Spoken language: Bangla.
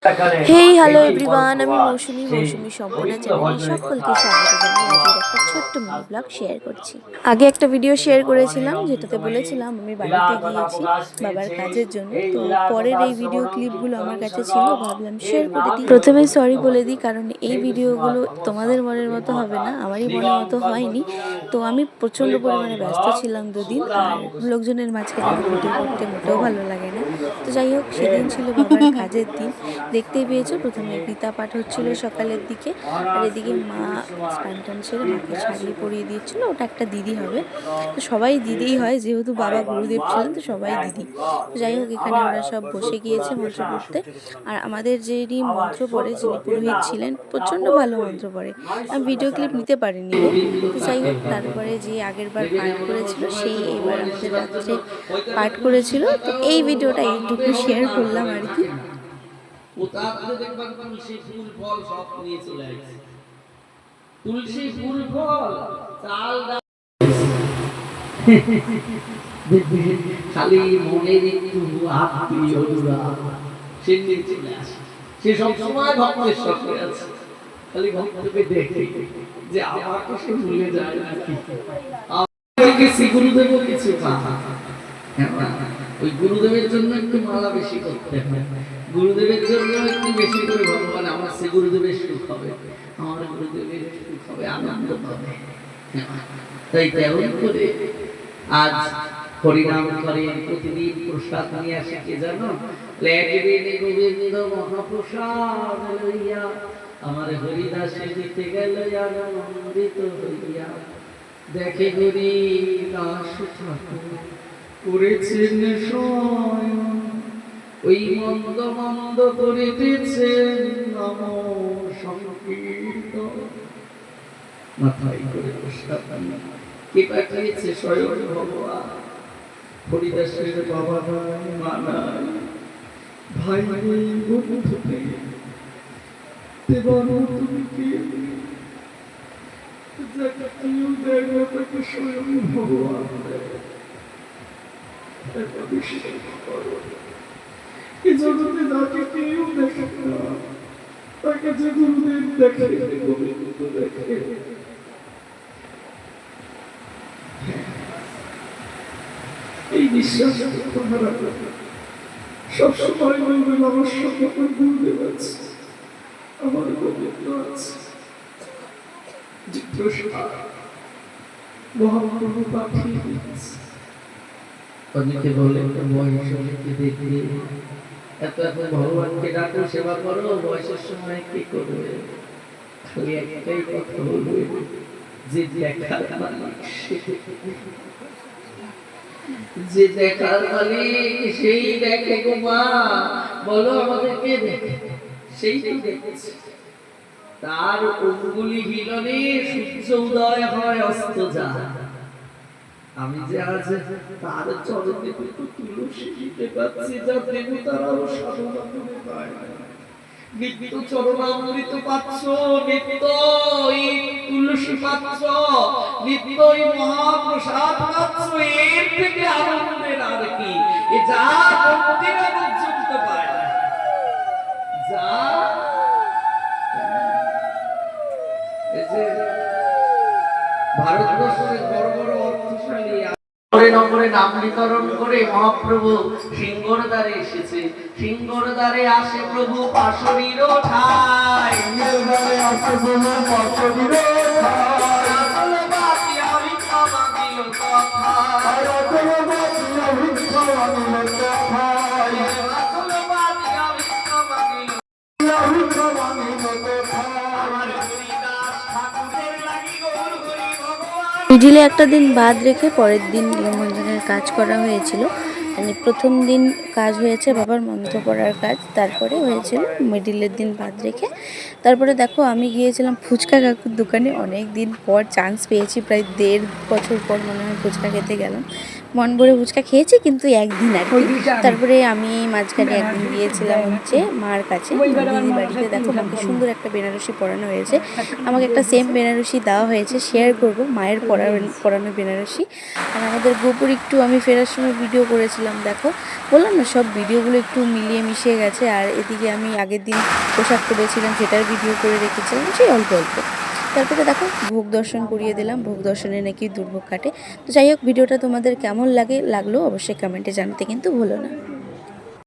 হেই হ্যালো এভরিওয়ান, আমি মৌসুমি সম্পূর্ণ চ্যানেলে সকলকে স্বাগত জানাই। আজকের একটা ছোট্ট মিনি ব্লগ শেয়ার করছি। আগে একটা ভিডিও শেয়ার করেছিলাম যেটাতে বলেছিলাম আমি বাড়িতে গিয়েছি বাবার কাজের জন্য। তো পরের এই ভিডিও ক্লিপগুলো আমার কাছে ছিল, ভাবলাম শেয়ার করে দিই। প্রথমেই সরি বলে দিই, কারণ এই ভিডিওগুলো তোমাদের মনের মতো হবে না, আমারই মনের মতো হয়নি। তো আমি প্রচণ্ড পরিমাণে ব্যস্ত ছিলাম দুদিন, আর লোকজনের মাঝখানে আমার ভিডিও করতে মোটেও ভালো লাগে না। তো যাই হোক, সেদিন ছিল বাবার কাজের দিন। দেখতেই পেয়েছো, প্রথমে গীতা পাঠ হচ্ছিল সকালের দিকে, আর এদিকে মা স্নান টান সেরে মাকে শাড়ি পরিয়ে দিচ্ছিল। ওটা একটা দিদি হবে, তো সবাই দিদিই হয়, যেহেতু বাবা গুরুদেব ছিলেন তো সবাই দিদি। তো যাই হোক, এখানে ওরা সব বসে গিয়েছে মন্ত্র পড়তে। আর আমাদের যিনি মন্ত্র পড়ে, যিনি পুরোহিত ছিলেন, প্রচণ্ড ভালো মন্ত্র পড়ে। আমি ভিডিও ক্লিপ নিতে পারিনি গো। তো যাই হোক, তারপরে যে আগের বার পাঠ করেছিল সেই এবার আমাদের রাত্রে পাঠ করেছিল। তো এই ভিডিওটা এইটুকু শেয়ার করলাম আর কি। তারপরে দেখবেন তুলসী ফুল ফল সব নিয়ে চলে আসছে। তুলসী ফুল ফল চাল ডাল খালি মনের একটু আত্মীয় সে নিয়ে চলে আসে। সে সব সময় ভক্তের সঙ্গে আছে, খালি ভক্তকে দেখে যে আমাকে সে ভুলে যায় নাকি। আমাকে শ্রী গুরুদেব কিছু ওই গুরুদেবের জন্য একটু মালা বেশি করতে হয়, গুরুদেবের জন্য একটু বেশি করে ভগবান আমার শ্রী গুরুদেবের সুখ হবে, আমার গুরুদেবের সুখ হবে, আনন্দ পাবে। তাই তেমন করে আজ হরিনাম করে প্রতিদিন প্রসাদ নিয়ে আসে কে জানো? লেখবিনে গোবিন্দ মহাপ্রসাদ লইয়া আমার হরিদাসে দিতে গেল আনন্দিত হইয়া। দেখে হরিদাস ঠাকুর করেছেন শয়ন, ওই মন্দ মন্দ করিতেছেন নম সংকীর্তন। মাথায় করে প্রসাদ কে পাঠিয়েছে? স্বয়ং ভগবান। হরিদাসের বাবা নাই, মা নাই, ভাই নেই, বন্ধু নেই, দেবার তুমি কে? যাকে কেউ দেয় না তাকে স্বয়ং ভগবান দেয়। এই জগতে যাকে কেউ দেখে না তাকে যে গুরুদেব দেখে, গোবিন্দ দেখে। এই বিশ্বাস তোমরা সবসময় বলবেন আমার সঙ্গে গুরুদেব আছে, আমার গোবিন্দ আছে। মহাপ্রভু পাঠিয়ে দিয়েছে। অনেকে বলে বয়সকে দেখবে এত এত ভগবানকে ডাকো, সেবা করো, বয়সের সময় কি করবে? খালি একটাই কথা বলবে, যে দেখার মালিক, যে দেখার মালিক সেই দেখে গো মা। বলো আমাদেরকে দেখে, সেই তো দেখছে। তার অঙ্গুলি হিলনে সূর্য উদয় হয়, অস্ত যায়। আমি যে আজ তার চরণে তুলসী দিতে পাচ্ছি, যা দেবতারাও সাধনা করে পায়। নিত্য চরণামৃত পাচ্ছ, নিত্য তুলসী পাচ্ছ, নিত্য মহাপ্রসাদ পাচ্ছ, এর থেকে আনন্দের আর কি? এ যা মন্দিরে পর্যন্ত পায়, যা ভারতবর্ষের বড় বড় অর্থশালী নম্বরে নাম বিতরণ করে মহাপ্রভু সিংহর দ্বারে এসেছে। সিংহর দ্বারে আসে প্রভু পাশরীর ঠাই, আসে প্রভু পাশরীর মিডিলে একটা দিন বাদ রেখে পরের দিন নিমন্ত্রণের কাজ করা হয়েছিল। মানে প্রথম দিন কাজ হয়েছে বাবার মন্ত্র পড়ার কাজ, তারপরে হয়েছিল মিডিলের দিন বাদ রেখে। তারপরে দেখো, আমি গিয়েছিলাম ফুচকা কাকুর দোকানে, অনেক দিন পর চান্স পেয়েছি, প্রায় 1.5 বছর পর মনে হয় ফুচকা খেতে গেলাম। মন ভরে ফুচকা খেয়েছি, কিন্তু একদিন আর কি। তারপরে আমি মাঝখানে একদিন গিয়েছিলাম হচ্ছে মার কাছে, দিদির বাড়িতে। দেখো মাকে সুন্দর একটা বেনারসি পরানো হয়েছে, আমাকে একটা সেম বেনারসি দেওয়া হয়েছে, শেয়ার করব মায়ের পরানো বেনারসি। আর আমাদের গোপুর একটু আমি ফেরার সময় ভিডিও করেছিলাম, দেখো বললাম না সব ভিডিওগুলো একটু মিলিয়ে মিশিয়ে গেছে। আর এদিকে আমি আগের দিন পোশাক পরেছিলাম সেটার ভিডিও করে রেখেছিলাম, সেই অল্প অল্প। তারপরে দেখো ভোগ দর্শন করিয়ে দিলাম, ভোগ দর্শনে নাকি দুর্ভোগ কাটে। তো যাই হোক, ভিডিওটা তোমাদের কেমন লাগলো অবশ্যই কমেন্টে জানাতে কিন্তু ভুলো না।